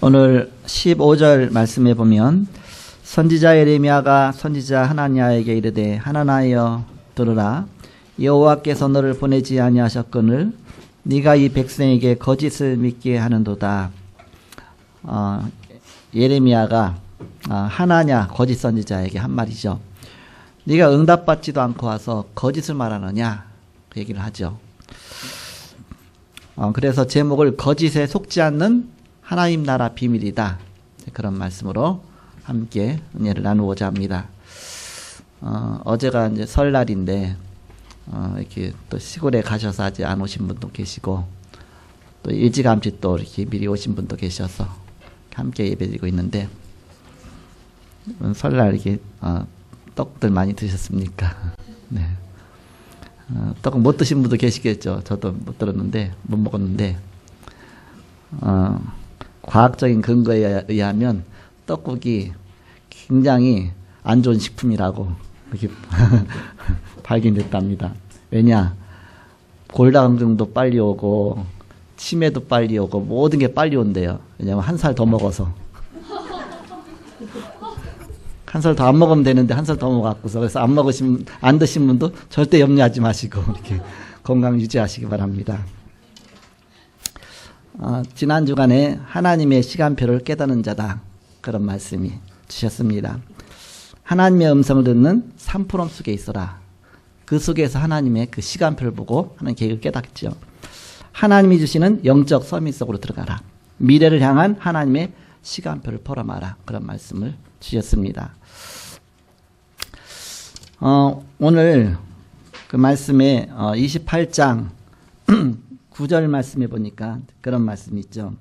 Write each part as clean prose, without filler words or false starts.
오늘 15절 말씀에 보면 선지자 예레미야가 선지자 하나냐에게 이르되 하나나여 들으라 여호와께서 너를 보내지 아니하셨거늘 네가 이 백성에게 거짓을 믿게 하는도다. 예레미야가 하나냐 거짓 선지자에게 한 말이죠. 네가 응답받지도 않고 와서 거짓을 말하느냐 그 얘기를 하죠. 그래서 제목을 거짓에 속지 않는 하나님 나라 비밀이다. 그런 말씀으로 함께 은혜를 나누고자 합니다. 어제가 이제 설날인데 이렇게 또 시골에 가셔서 아직 안 오신 분도 계시고 또 일찌감치 또 이렇게 미리 오신 분도 계셔서 함께 예배드리고 있는데 설날 이렇게 떡들 많이 드셨습니까? 네. 떡 못 드신 분도 계시겠죠. 저도 못 들었는데 못 먹었는데 과학적인 근거에 의하면 떡국이 굉장히 안 좋은 식품이라고 이렇게 발견됐답니다. 왜냐? 골다공증도 빨리 오고 치매도 빨리 오고 모든 게 빨리 온대요. 왜냐면 한 살 더 먹어서. 한 살 더 안 먹으면 되는데 한 살 더 먹었고서 그래서 안 드신 분도 절대 염려하지 마시고 이렇게 건강 유지하시기 바랍니다. 지난 주간에 하나님의 시간표를 깨닫는 자다 그런 말씀이 주셨습니다. 하나님의 음성을 듣는 산프롬 속에 있어라. 그 속에서 하나님의 그 시간표를 보고 하는 계획을 깨닫죠. 하나님이 주시는 영적 서밋 속으로 들어가라. 미래를 향한 하나님의 시간표를 포럼하라. 그런 말씀을 주셨습니다. 오늘 그 말씀에 28장 9절 말씀에 보니까 그런 말씀이 있죠.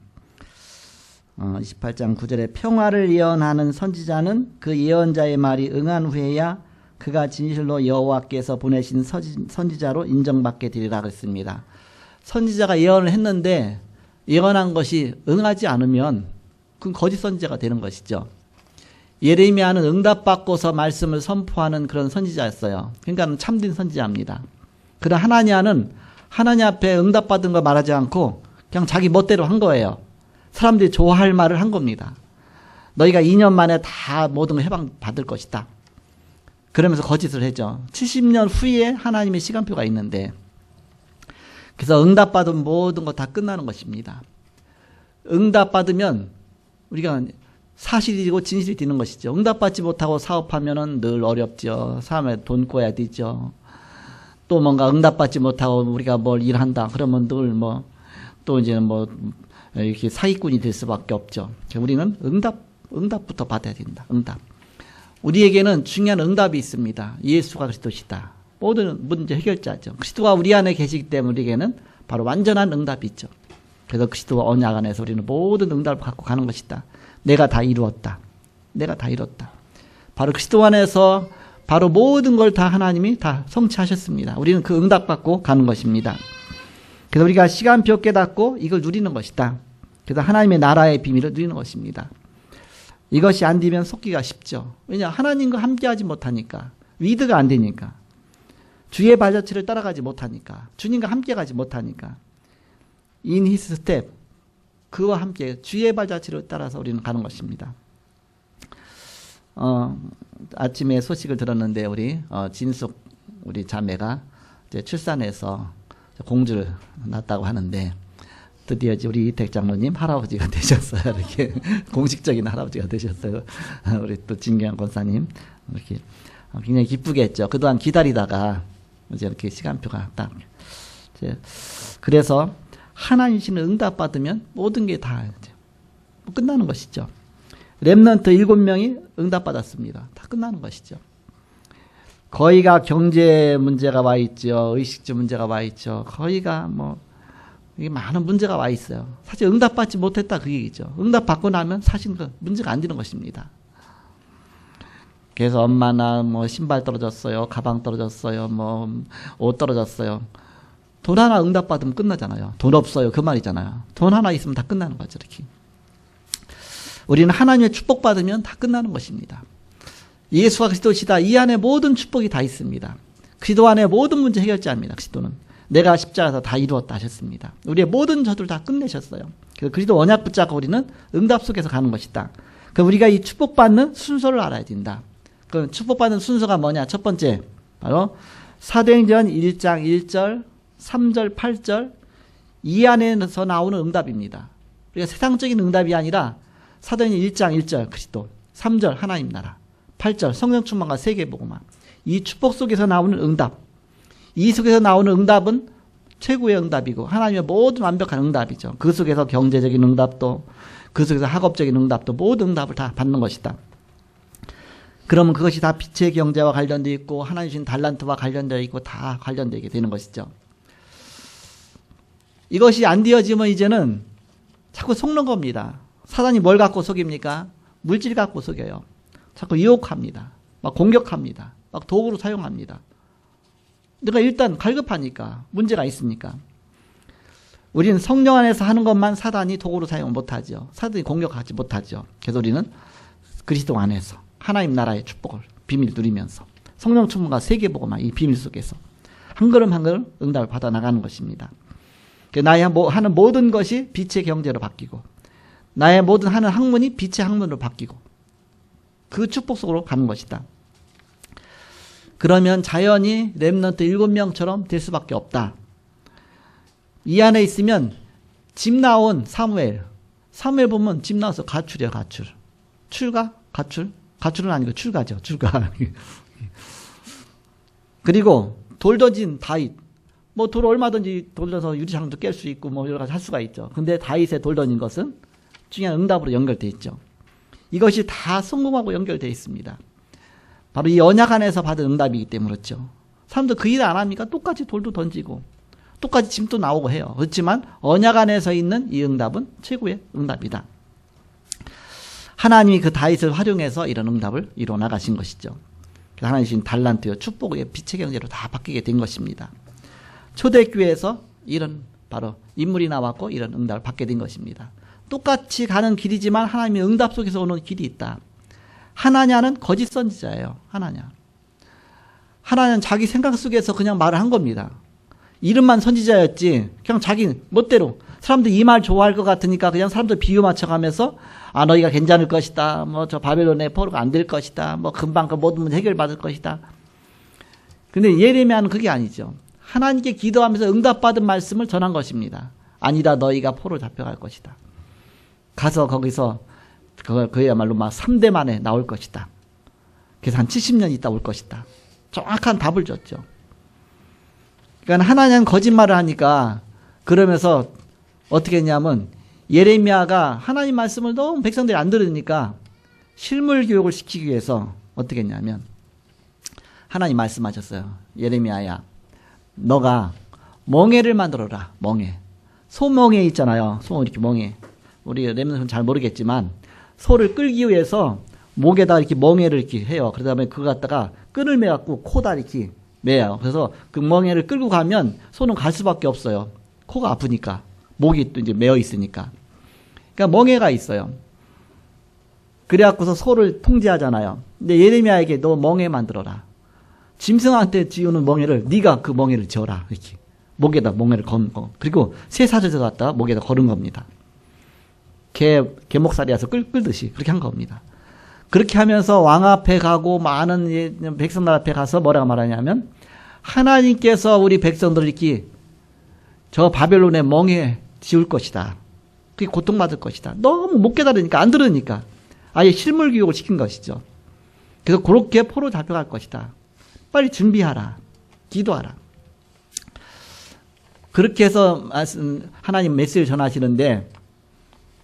28장 9절에 평화를 예언하는 선지자는 그 예언자의 말이 응한 후에야 그가 진실로 여호와께서 보내신 선지자로 인정받게 되리라 그랬습니다. 선지자가 예언을 했는데 예언한 것이 응하지 않으면 그건 거짓 선지자가 되는 것이죠. 예레미야는 응답받고서 말씀을 선포하는 그런 선지자였어요. 그러니까 참된 선지자입니다. 그러나 하나냐는 하나님 앞에 응답받은 거 말하지 않고 그냥 자기 멋대로 한 거예요. 사람들이 좋아할 말을 한 겁니다. 너희가 2년 만에 다 모든 걸 해방받을 것이다. 그러면서 거짓을 했죠. 70년 후에 하나님의 시간표가 있는데 그래서 응답받은 모든 거 다 끝나는 것입니다. 응답받으면 우리가 사실이고 진실이 되는 것이죠. 응답받지 못하고 사업하면은 늘 어렵죠. 사람에 돈 꿔야 되죠. 또 뭔가 응답받지 못하고 우리가 뭘 일한다 그러면 늘 또 이제 이렇게 사기꾼이 될 수밖에 없죠. 우리는 응답부터 받아야 된다. 응답. 우리에게는 중요한 응답이 있습니다. 예수가 그리스도시다. 모든 문제 해결자죠. 그리스도가 우리 안에 계시기 때문에 우리에게는 바로 완전한 응답이 있죠. 그래서 그리스도와 언약 안에서 우리는 모든 응답을 갖고 가는 것이다. 내가 다 이루었다. 내가 다 이뤘다. 바로 그리스도 안에서 바로 모든 걸 다 하나님이 다 성취하셨습니다. 우리는 그 응답 받고 가는 것입니다. 그래서 우리가 시간표 깨닫고 이걸 누리는 것이다. 그래서 하나님의 나라의 비밀을 누리는 것입니다. 이것이 안 되면 속기가 쉽죠. 왜냐 하나님과 함께하지 못하니까. 위드가 안 되니까. 주의 발자취를 따라가지 못하니까. 주님과 함께 가지 못하니까. In his step. 그와 함께 주의 발자취를 따라서 우리는 가는 것입니다. 아침에 소식을 들었는데 우리 진숙 우리 자매가 이제 출산해서 공주를 낳았다고 하는데 드디어 우리 이택 장로님 할아버지가 되셨어요. 이렇게 공식적인 할아버지가 되셨어요. 우리 또 진경환 권사님 이렇게 굉장히 기쁘게 했죠. 그동안 기다리다가 이제 이렇게 시간표가 딱 그래서 하나님이시는 응답 받으면 모든 게 다 끝나는 것이죠. 렘넌트 7명이 응답 받았습니다. 다 끝나는 것이죠. 거의가 경제 문제가 와 있죠. 의식주 문제가 와 있죠. 거의가 이게 많은 문제가 와 있어요. 사실 응답 받지 못했다 그 얘기죠. 응답 받고 나면 사실 그 문제가 안 되는 것입니다. 그래서 엄마나 신발 떨어졌어요. 가방 떨어졌어요. 옷 떨어졌어요. 돈 하나 응답 받으면 끝나잖아요. 돈 없어요. 그 말이잖아요. 돈 하나 있으면 다 끝나는 거죠. 이렇게. 우리는 하나님의 축복 받으면 다 끝나는 것입니다. 예수가 그리스도시다. 이 안에 모든 축복이 다 있습니다. 그리스도 안에 모든 문제 해결자입니다. 그리스도는. 내가 십자가에서 다 이루었다 하셨습니다. 우리의 모든 저주를 다 끝내셨어요. 그래서 그리스도 언약 붙잡고 우리는 응답 속에서 가는 것이다. 그럼 우리가 이 축복받는 순서를 알아야 된다. 그 축복받는 순서가 뭐냐? 첫 번째 바로 사도행전 1장 1절, 3절, 8절 이 안에서 나오는 응답입니다. 우리가 세상적인 응답이 아니라 사도행전 1장 1절 그리스도, 3절 하나님 나라, 8절 성령 충만과 세계복음화 이 축복 속에서 나오는 응답, 이 속에서 나오는 응답은 최고의 응답이고 하나님의 모든 완벽한 응답이죠. 그 속에서 경제적인 응답도 그 속에서 학업적인 응답도 모든 응답을 다 받는 것이다. 그러면 그것이 다 빛의 경제와 관련되어 있고 하나님 주신 달란트와 관련되어 있고 다 관련되어 있게 되는 것이죠. 이것이 안 되어지면 이제는 자꾸 속는 겁니다. 사단이 뭘 갖고 속입니까? 물질 갖고 속여요. 자꾸 유혹합니다. 막 공격합니다. 막 도구로 사용합니다. 내가 일단 갈급하니까 문제가 있으니까 우리는 성령 안에서 하는 것만 사단이 도구로 사용 못하죠. 사단이 공격하지 못하죠. 그래서 우리는 그리스도 안에서 하나님 나라의 축복을 비밀 누리면서 성령 충만과 세계복음화 이 비밀 속에서 한 걸음 한 걸음 응답을 받아 나가는 것입니다. 나의 하는 모든 것이 빛의 경제로 바뀌고 나의 모든 하는 학문이 빛의 학문으로 바뀌고 그 축복 속으로 가는 것이다. 그러면 자연히 렘넌트 7명처럼 될 수밖에 없다. 이 안에 있으면 집 나온 사무엘 보면 집 나와서 가출이야 가출. 출가? 가출? 가출은 아니고 출가죠. 출가. 그리고 돌 던진 다윗. 뭐 돌 얼마든지 돌려서 유리창도 깰 수 있고 뭐 여러 가지 할 수가 있죠. 근데 다윗의 돌 던진 것은 중요한 응답으로 연결되어 있죠. 이것이 다 성공하고 연결되어 있습니다. 바로 이 언약 안에서 받은 응답이기 때문에 그렇죠. 사람들 그 일 안 합니까? 똑같이 돌도 던지고 똑같이 짐도 나오고 해요. 그렇지만 언약 안에서 있는 이 응답은 최고의 응답이다. 하나님이 그 다윗을 활용해서 이런 응답을 이루어 나가신 것이죠. 하나님 주신 달란트요 축복의 빛의 경제로 다 바뀌게 된 것입니다. 초대교회에서 이런 바로 인물이 나왔고 이런 응답을 받게 된 것입니다. 똑같이 가는 길이지만 하나님의 응답 속에서 오는 길이 있다. 하나냐는 거짓 선지자예요. 하나냐는 자기 생각 속에서 그냥 말을 한 겁니다. 이름만 선지자였지 그냥 자기 멋대로 사람들 이 말 좋아할 것 같으니까 그냥 사람들 비유 맞춰가면서 아 너희가 괜찮을 것이다. 뭐 저 바벨론의 포로가 안 될 것이다. 뭐 금방 그 모든 문제 해결받을 것이다. 근데 예레미야는 그게 아니죠. 하나님께 기도하면서 응답받은 말씀을 전한 것입니다. 아니다 너희가 포로 잡혀갈 것이다. 가서 거기서 그야말로 막 3대 만에 나올 것이다. 그래서 한 70년 있다 올 것이다. 정확한 답을 줬죠. 그러니까 하나님은 거짓말을 하니까 그러면서 어떻게 했냐면 예레미야가 하나님 말씀을 너무 백성들이 안 들으니까 실물 교육을 시키기 위해서 어떻게 했냐면 하나님 말씀하셨어요. 예레미야야 너가 멍에를 만들어라. 멍에. 소멍에 있잖아요. 소 이렇게 멍에. 우리 렘넌트는 잘 모르겠지만 소를 끌기 위해서 목에다 이렇게 멍에를 이렇게 해요. 그 다음에 그거 갖다가 끈을 매갖고 코다 이렇게 매요. 그래서 그 멍에를 끌고 가면 소는 갈 수밖에 없어요. 코가 아프니까. 목이 또 이제 매어 있으니까. 그러니까 멍에가 있어요. 그래갖고서 소를 통제하잖아요. 근데 예레미야에게 너 멍에 만들어라. 짐승한테 지우는 멍에를 네가 그 멍에를 지어라. 이렇게. 목에다 멍에를 건 거. 그리고 새 사슬을 갖다가 목에다 걸은 겁니다. 개목살이라서 끌듯이 그렇게 한 겁니다. 그렇게 하면서 왕 앞에 가고 많은 백성들 앞에 가서 뭐라고 말하냐면 하나님께서 우리 백성들을 이렇게 저 바벨론의 멍에 지울 것이다. 그게 고통받을 것이다. 너무 못 깨달으니까 안 들으니까 아예 실물 교육을 시킨 것이죠. 그래서 그렇게 포로 잡혀갈 것이다. 빨리 준비하라. 기도하라. 그렇게 해서 하나님 메시지를 전하시는데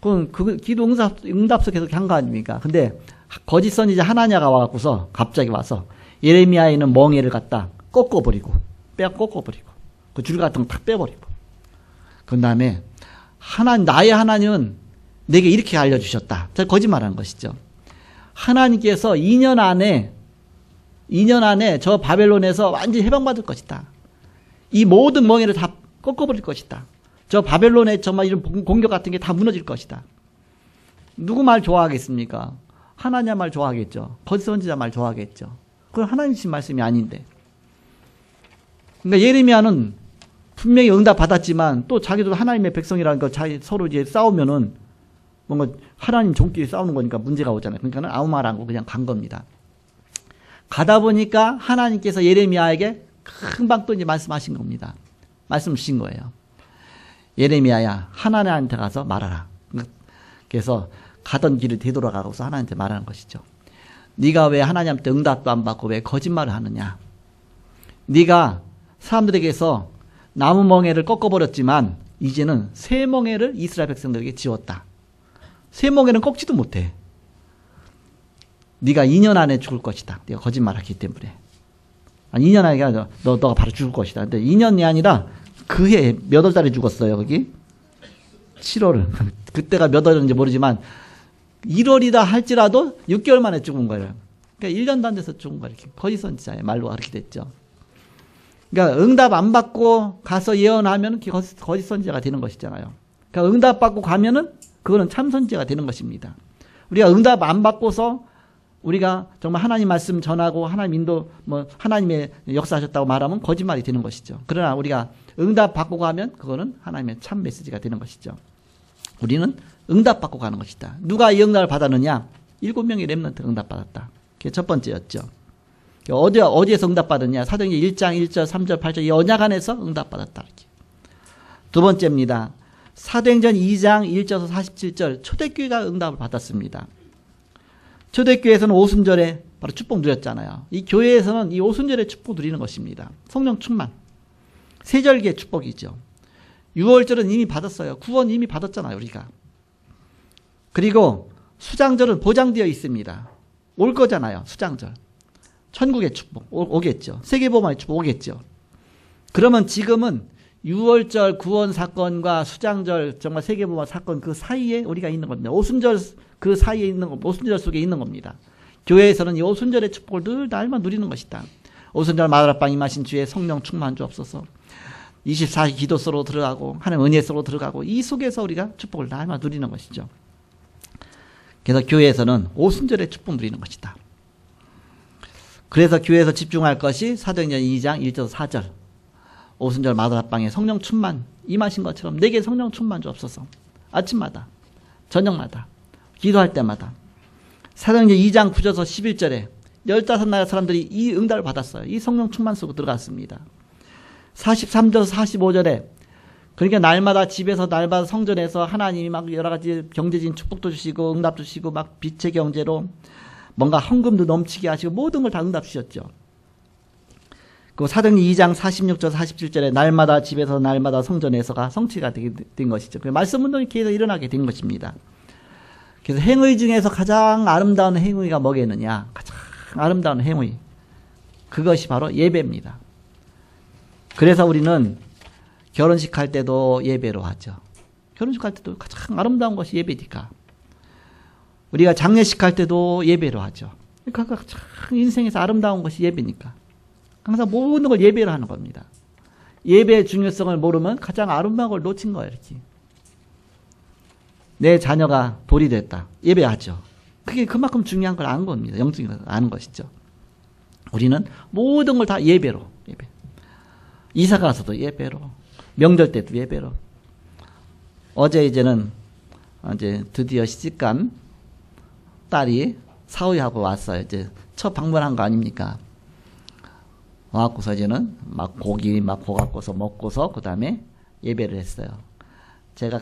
그 기도 응답 속에서 한 거 아닙니까? 근데 거짓 선지자 하나냐가 와갖고서 갑자기 와서 예레미야에 있는 멍에를 갖다 꺾어버리고 그 줄 같은 거 탁 빼버리고 그 다음에 나의 하나님은 내게 이렇게 알려주셨다. 저 거짓말하는 것이죠. 하나님께서 2년 안에 저 바벨론에서 완전히 해방받을 것이다. 이 모든 멍에를 다 꺾어버릴 것이다. 저 바벨론의 정말 이런 공격 같은 게 다 무너질 것이다. 누구 말 좋아하겠습니까? 하나님 말 좋아하겠죠. 거짓 선지자 말 좋아하겠죠. 그건 하나님 주신 말씀이 아닌데. 그러니까 예레미야는 분명히 응답 받았지만 또 자기도 하나님의 백성이라는 거 자기 서로 이제 싸우면은 뭔가 하나님 종끼리 싸우는 거니까 문제가 오잖아요. 그러니까 아무 말 안 하고 그냥 간 겁니다. 가다 보니까 하나님께서 예레미야에게 금방 또 이제 말씀하신 겁니다. 말씀 주신 거예요. 예레미야야, 하나님한테 가서 말하라. 그래서 가던 길을 되돌아가고서 하나님한테 말하는 것이죠. 네가 왜 하나님한테 응답도 안 받고 왜 거짓말을 하느냐? 네가 사람들에게서 나무 멍에를 꺾어버렸지만 이제는 새 멍에를 이스라엘 백성들에게 지웠다. 새 멍에는 꺾지도 못해. 네가 2년 안에 죽을 것이다. 네가 거짓말하기 때문에. 아니 2년 안에 아니라 너가 바로 죽을 것이다. 근데 2년이 아니라 그 해 몇 월달에 죽었어요. 거기 7월. 그때가 몇 월인지 모르지만 1월이다 할지라도 6개월 만에 죽은 거예요. 그러니까 1년도 안 돼서 죽은 거예요. 거짓 선지자의 말로 그렇게 됐죠. 그러니까 응답 안 받고 가서 예언하면 거짓 선지자가 되는 것이잖아요. 그러니까 응답 받고 가면은 그거는 참 선지자가 되는 것입니다. 우리가 응답 안 받고서 우리가 정말 하나님 말씀 전하고 하나님 인도 하나님의 역사하셨다고 말하면 거짓말이 되는 것이죠. 그러나 우리가 응답 받고 가면 그거는 하나님의 참 메시지가 되는 것이죠. 우리는 응답 받고 가는 것이다. 누가 이 응답을 받았느냐? 7명의 렘넌트 응답 받았다. 그게 첫 번째였죠. 어디에서 응답 받았냐? 사도행전 1장 1절 3절 8절 이 언약 안에서 응답 받았다. 이렇게. 두 번째입니다. 사도행전 2장 1절에서 47절 초대교회가 응답을 받았습니다. 초대교회에서는 오순절에 바로 축복 누렸잖아요. 이 교회에서는 이 오순절에 축복 누리는 것입니다. 성령 충만. 세절기의 축복이죠. 6월절은 이미 받았어요. 구원 이미 받았잖아요, 우리가. 그리고 수장절은 보장되어 있습니다. 올 거잖아요, 수장절. 천국의 축복 오겠죠. 세계복음의 축복 오겠죠. 그러면 지금은 6월절 구원 사건과 수장절 정말 세계복음 사건 그 사이에 우리가 있는 겁니다. 오순절 그 사이에 있는 거, 오순절 속에 있는 겁니다. 교회에서는 이 오순절의 축복을 늘 날만 누리는 것이다. 오순절 마다락방 임하신 주의 성령 충만 주옵소서. 24시 기도소로 들어가고 하나님 은혜 속으로 들어가고 이 속에서 우리가 축복을 날만 누리는 것이죠. 그래서 교회에서는 오순절의 축복 누리는 것이다. 그래서 교회에서 집중할 것이 사도행전 2장 1절 4절 오순절 마다락방에 성령 충만 임하신 것처럼 내게 성령 충만 주옵소서. 아침마다 저녁마다 기도할 때마다. 사도행전 2장 9절에서 11절에 15나라 사람들이 이 응답을 받았어요. 이 성령 충만 속으로 들어갔습니다. 43절 45절에 그러니까 날마다 집에서 날마다 성전에서 하나님이 막 여러 가지 경제적인 축복도 주시고 응답 주시고 막 빛의 경제로 뭔가 헌금도 넘치게 하시고 모든 걸 다 응답 주셨죠. 그 사도행전 2장 46절 47절에 날마다 집에서 날마다 성전에서가 성취가 된 것이죠. 그 말씀 운동이 계속 일어나게 된 것입니다. 그래서 행위 중에서 가장 아름다운 행위가 뭐겠느냐? 가장 아름다운 행위. 그것이 바로 예배입니다. 그래서 우리는 결혼식 할 때도 예배로 하죠. 결혼식 할 때도 가장 아름다운 것이 예배니까. 우리가 장례식 할 때도 예배로 하죠. 그러니까 가장 인생에서 아름다운 것이 예배니까. 항상 모든 걸 예배로 하는 겁니다. 예배의 중요성을 모르면 가장 아름다운 걸 놓친 거예요. 이렇게. 내 자녀가 돌이 됐다. 예배하죠. 그게 그만큼 중요한 걸 아는 겁니다. 영적인 걸 아는 것이죠. 우리는 모든 걸 다 예배로. 예배. 이사 가서도 예배로. 명절 때도 예배로. 어제 이제는 이제 드디어 시집간 딸이 사위하고 왔어요. 이제 첫 방문한 거 아닙니까? 와갖고서 이제는 막 고기 막 구워갖고서 먹고서 그 다음에 예배를 했어요. 제가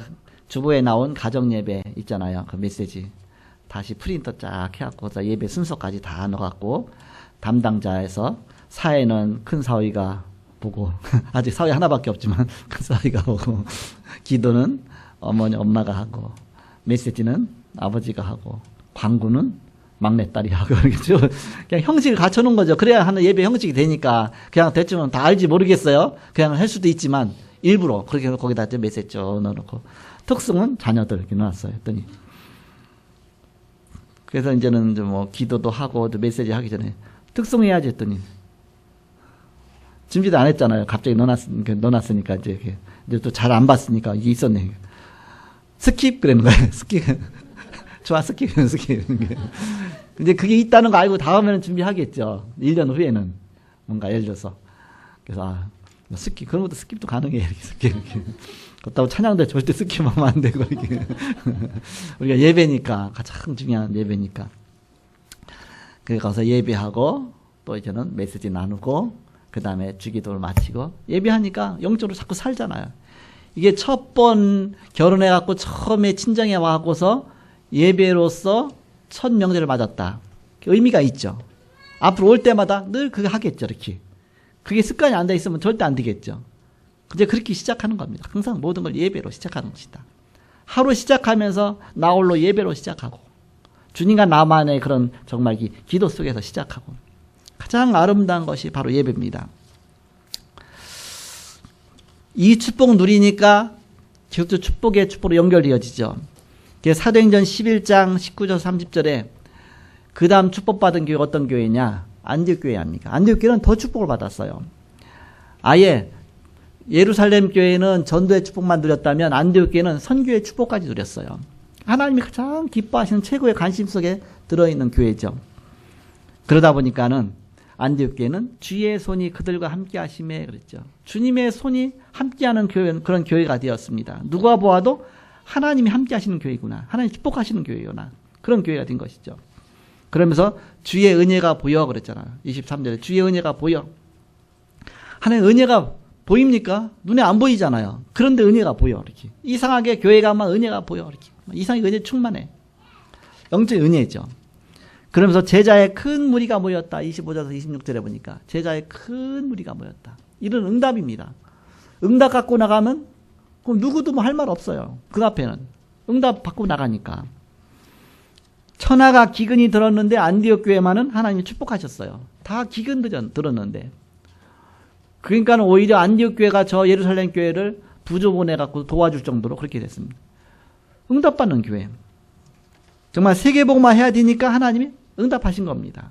주보에 나온 가정 예배 있잖아요. 그 메시지 다시 프린터 쫙 해갖고서 예배 순서까지 다 넣어갖고 담당자에서 사회는 큰 사위가 보고 아직 사위 하나밖에 없지만 큰 사위가 보고 기도는 어머니 엄마가 하고 메시지는 아버지가 하고 광고는 막내딸이 하고 그냥 형식을 갖춰놓은 거죠. 그래야 하는 예배 형식이 되니까 그냥 대충은 다 알지 모르겠어요. 그냥 할 수도 있지만 일부러 그렇게 거기다 메시지 넣어놓고 특성은 자녀들 이렇게 넣었어요. 했더니 그래서 이제는 뭐 기도도 하고 또 메시지 하기 전에 특성해야지 했더니 준비도 안 했잖아요. 갑자기 넣어놨으니까 이제 또 잘 안 봤으니까 이게 있었네. 스킵 그러는 거예요. 스킵. 좋아, 스킵. 이제 그게 있다는 거 알고 다음에는 준비하겠죠. 1년 후에는 뭔가 예를 들어서. 그래서 그런 것도 스킵도 가능해. 이렇게 스킵. 그렇다고 찬양대 절대 스킵하면 안 되고, 이렇게. 우리가 예배니까, 가장 중요한 예배니까. 그래 가서 예배하고, 또 이제는 메시지 나누고, 그 다음에 주기도를 마치고, 예배하니까 영적으로 자꾸 살잖아요. 이게 첫 번 결혼해갖고 처음에 친정에 와갖고서 예배로서 첫 명절을 맞았다. 의미가 있죠. 앞으로 올 때마다 늘 그거 하겠죠, 이렇게. 그게 습관이 안 돼 있으면 절대 안 되겠죠. 이제 그렇게 시작하는 겁니다. 항상 모든 걸 예배로 시작하는 것이다. 하루 시작하면서 나홀로 예배로 시작하고, 주님과 나만의 그런 정말 기도 속에서 시작하고, 가장 아름다운 것이 바로 예배입니다. 이 축복 누리니까 계속 축복의 축복으로 연결되어지죠. 사도행전 11장 19절 30절에 그 다음 축복받은 교회가 어떤 교회냐? 안디옥 교회 아닙니까? 안디옥 교회는 더 축복을 받았어요. 아예 예루살렘 교회는 전도의 축복만 누렸다면 안디옥 교회는 선교의 축복까지 누렸어요. 하나님이 가장 기뻐하시는 최고의 관심 속에 들어있는 교회죠. 그러다 보니까는 안디옥 교회는 주의 손이 그들과 함께 하심에 그랬죠. 주님의 손이 함께하는 교회, 그런 교회가 되었습니다. 누가 보아도 하나님이 함께 하시는 교회구나. 하나님 축복하시는 교회구나. 그런 교회가 된 것이죠. 그러면서 주의 은혜가 보여 그랬잖아요. 23절에 주의 은혜가 보여. 하나님의 은혜가 보입니까? 눈에 안 보이잖아요. 그런데 은혜가 보여. 이렇게. 이상하게 교회 가면 은혜가 보여. 이렇게. 이상하게 은혜 충만해. 영적 은혜죠. 그러면서 제자의 큰 무리가 모였다. 25절에서 26절에 보니까 제자의 큰 무리가 모였다. 이런 응답입니다. 응답 갖고 나가면 그럼 누구도 뭐 할 말 없어요. 그 앞에는. 응답 받고 나가니까. 천하가 기근이 들었는데 안디옥 교회만은 하나님이 축복하셨어요. 다 기근 들었는데. 그러니까 오히려 안디옥 교회가 저 예루살렘 교회를 부조 보내갖고 도와줄 정도로 그렇게 됐습니다. 응답받는 교회. 정말 세계복음화 해야 되니까 하나님이 응답하신 겁니다.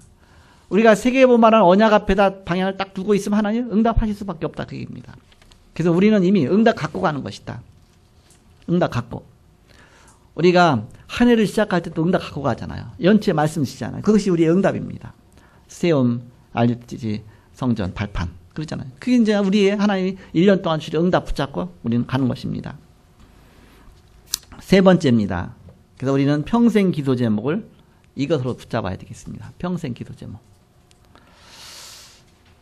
우리가 세계복음화라는 언약 앞에다 방향을 딱 두고 있으면 하나님 응답하실 수밖에 없다. 그 얘기입니다. 그래서 우리는 이미 응답 갖고 가는 것이다. 응답 갖고. 우리가 한 해를 시작할 때 또 응답 갖고 가잖아요. 연초에 말씀이시잖아요. 그것이 우리의 응답입니다. 세움, 알리지, 성전, 발판. 그러잖아요. 그게 이제 우리의 하나님이 1년 동안 주려 응답 붙잡고 우리는 가는 것입니다. 세 번째입니다. 그래서 우리는 평생 기도 제목을 이것으로 붙잡아야 되겠습니다. 평생 기도 제목.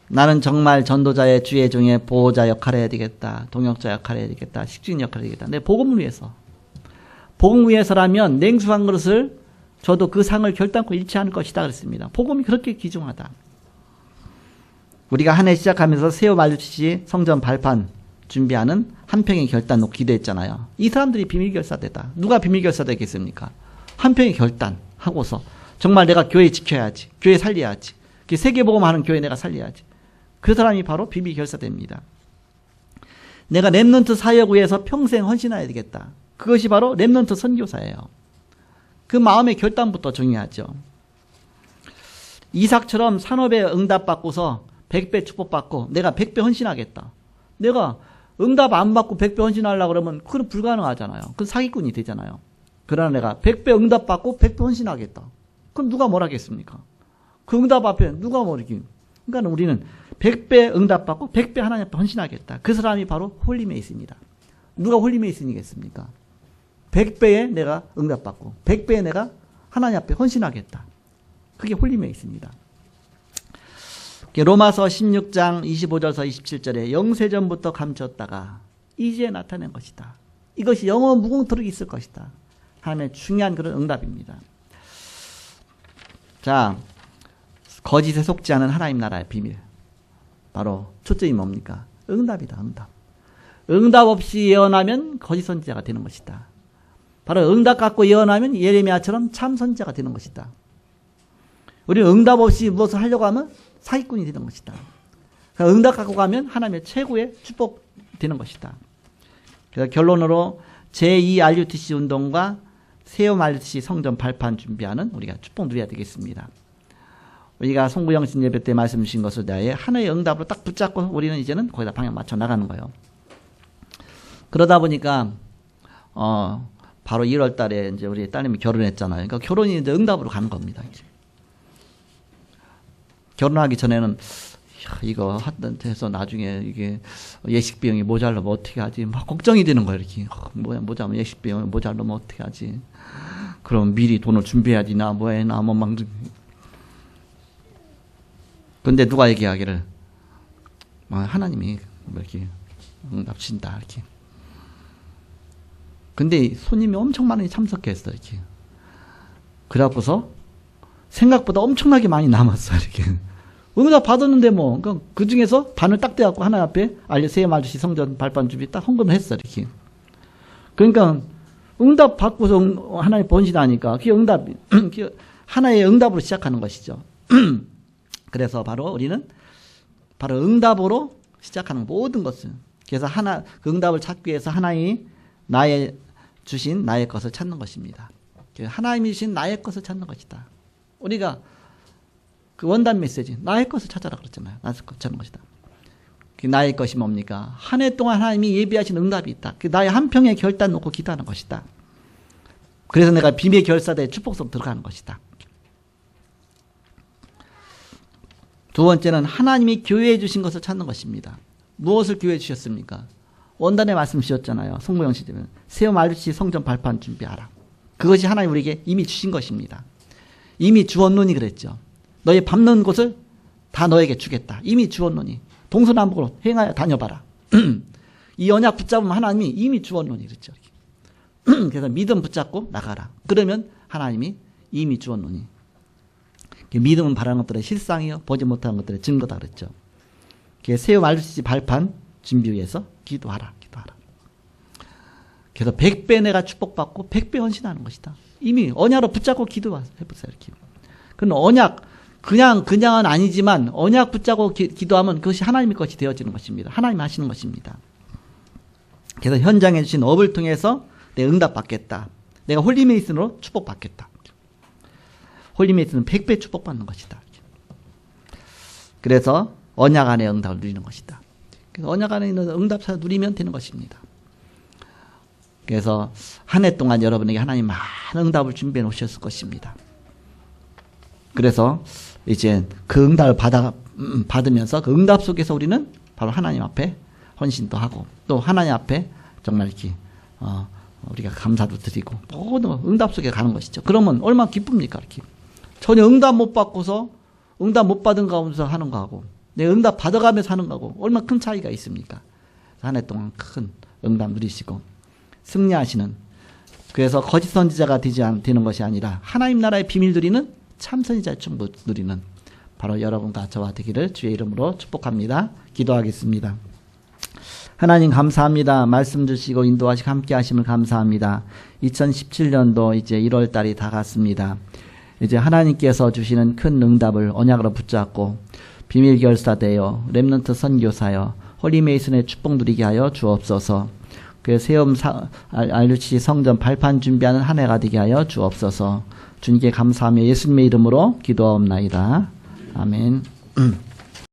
나는 정말 전도자의 주의 종의 보호자 역할을 해야 되겠다. 동역자 역할을 해야 되겠다. 식주인 역할을 해야 되겠다. 내 복음을 위해서. 복음 위해서라면 냉수 한 그릇을 저도 그 상을 결단코 잃지 않을 것이다 그랬습니다. 복음이 그렇게 귀중하다. 우리가 한 해 시작하면서 세워 말주시 성전 발판 준비하는 한평의 결단 놓고 기도했잖아요. 이 사람들이 비밀결사대다. 누가 비밀결사되겠습니까? 한평의 결단 하고서 정말 내가 교회 지켜야지. 교회 살려야지. 세계복음하는 교회 내가 살려야지. 그 사람이 바로 비밀결사대입니다. 내가 렘넌트 사역 위해서 평생 헌신해야 되겠다. 그것이 바로 렘넌트 선교사예요. 그 마음의 결단부터 중요하죠. 이삭처럼 산업에 응답받고서 100배 축복받고 내가 100배 헌신하겠다. 내가 응답 안 받고 100배 헌신하려고 그러면 그건 불가능하잖아요. 그건 사기꾼이 되잖아요. 그러나 내가 100배 응답 받고 100배 헌신하겠다. 그럼 누가 뭘 하겠습니까? 그 응답 앞에 누가 뭐 이렇게. 그러니까 우리는 100배 응답 받고 100배 하나님 앞에 헌신하겠다. 그 사람이 바로 홀리메이슨이다. 누가 홀리메이슨이겠습니까? 100배에 내가 응답 받고 100배에 내가 하나님 앞에 헌신하겠다. 그게 홀리메이슨이다. 로마서 16장 25절에서 27절에 영세전부터 감췄다가 이제 나타낸 것이다. 이것이 영원 무궁토록 있을 것이다. 하나님의 중요한 그런 응답입니다. 자, 거짓에 속지 않은 하나님 나라의 비밀. 바로 초점이 뭡니까? 응답이다. 응답. 응답 없이 예언하면 거짓 선지자가 되는 것이다. 바로 응답 갖고 예언하면 예레미야처럼 참 선지자가 되는 것이다. 우리는 응답 없이 무엇을 하려고 하면 사기꾼이 되는 것이다. 그러니까 응답 갖고 가면 하나님의 최고의 축복 되는 것이다. 그래서 결론으로 제2RUTC 운동과 세움 RUTC 성전 발판 준비하는 우리가 축복 누려야 되겠습니다. 우리가 송구영신 예배 때 말씀 주신 것을 대하여 하나의 응답으로 딱 붙잡고 우리는 이제는 거기다 방향 맞춰 나가는 거예요. 그러다 보니까 바로 1월 달에 이제 우리 딸님이 결혼했잖아요. 그러니까 결혼이 이제 응답으로 가는 겁니다. 이제. 결혼하기 전에는 이거 하던 해서 나중에 이게 예식비용이 모자라면 어떻게 하지? 막 걱정이 되는 거예요. 이렇게 모자라면 예식비용이 모자라면 어떻게 하지? 그럼 미리 돈을 준비해야지. 나 뭐해? 나 뭐 막. 근데 누가 얘기하기를 하나님이 이렇게 응답신다 이렇게. 근데 손님이 엄청 많이 참석했어 이렇게. 그래갖고서 생각보다 엄청나게 많이 남았어 이렇게. 응답 받았는데 뭐 그 중에서 반을 딱 떼갖고 하나님 앞에 세움 아저씨 성전 발판 준비 딱 헌금을 했어 이렇게. 그러니까 응답 받고서 하나님 번신하니까 그게 응답 하나의 응답으로 시작하는 것이죠. 그래서 바로 우리는 바로 응답으로 시작하는 모든 것을. 그래서 그 응답을 찾기 위해서 하나님이 주신 나의 것을 찾는 것입니다. 하나님이 주신 나의 것을 찾는 것이다. 우리가 그 원단 메시지 나의 것을 찾아라 그랬잖아요. 나의 것을 찾는 것이다. 그 나의 것이 뭡니까? 한 해 동안 하나님이 예비하신 응답이 있다. 그 나의 한 평의 결단 놓고 기도하는 것이다. 그래서 내가 비밀 결사대에 축복성 들어가는 것이다. 두 번째는 하나님이 교회에 주신 것을 찾는 것입니다. 무엇을 교회에 주셨습니까? 원단에 말씀 주셨잖아요. 성모형 시대면 세움 알루시 성전 발판 준비하라. 그것이 하나님 우리에게 이미 주신 것입니다. 이미 주었노니 그랬죠. 너희 밟는 곳을 다 너에게 주겠다. 이미 주었노니 동서남북으로 행하여 다녀봐라. 이 언약 붙잡으면 하나님이 이미 주었노니 그랬죠. 그래서 믿음 붙잡고 나가라. 그러면 하나님이 이미 주었노니. 믿음은 바라는 것들의 실상이요 보지 못하는 것들의 증거다 그랬죠. 세움 알루시 발판 준비 위해서 기도하라. 그래서 100배 내가 축복받고 100배 헌신하는 것이다. 이미 언약으로 붙잡고 기도해보세요. 이렇게. 그건 언약 그냥은 아니지만 언약 붙잡고 기도하면 그것이 하나님의 것이 되어지는 것입니다. 하나님이 하시는 것입니다. 그래서 현장에 주신 업을 통해서 내가 응답받겠다. 내가 홀리메이슨으로 축복받겠다. 홀리메이슨은 100배 축복받는 것이다. 그래서 언약 안에 응답을 누리는 것이다. 그래서 언약 안에 있는 응답을 누리면 되는 것입니다. 그래서 한 해 동안 여러분에게 하나님 많은 응답을 준비해 놓으셨을 것입니다. 그래서 이제 그 응답을 받으면서 그 응답 속에서 우리는 바로 하나님 앞에 헌신도 하고 또 하나님 앞에 정말 이렇게 우리가 감사도 드리고 모든 응답 속에 가는 것이죠. 그러면 얼마나 기쁩니까? 이렇게 전혀 응답 못 받고서 응답 못 받은 가운데서 하는 거하고 내가 응답 받아가면서 하는 거하고 얼마나 큰 차이가 있습니까? 한 해 동안 큰 응답 누리시고 승리하시는, 그래서 거짓 선지자가 되는 것이 아니라 하나님 나라의 비밀 누리는 참 선지자의 축복 누리는 바로 여러분과 저와 되기를 주의 이름으로 축복합니다. 기도하겠습니다. 하나님 감사합니다. 말씀 주시고 인도하시고 함께 하심을 감사합니다. 2017년도 이제 1월 달이 다 갔습니다. 이제 하나님께서 주시는 큰 응답을 언약으로 붙잡고 비밀 결사되어 렘넌트 선교사여 홀리메이슨의 축복 누리게 하여 주옵소서. 그 세움 알루시 성전 발판 준비하는 한 해가 되게 하여 주옵소서. 주님께 감사하며 예수님의 이름으로 기도하옵나이다. 아멘.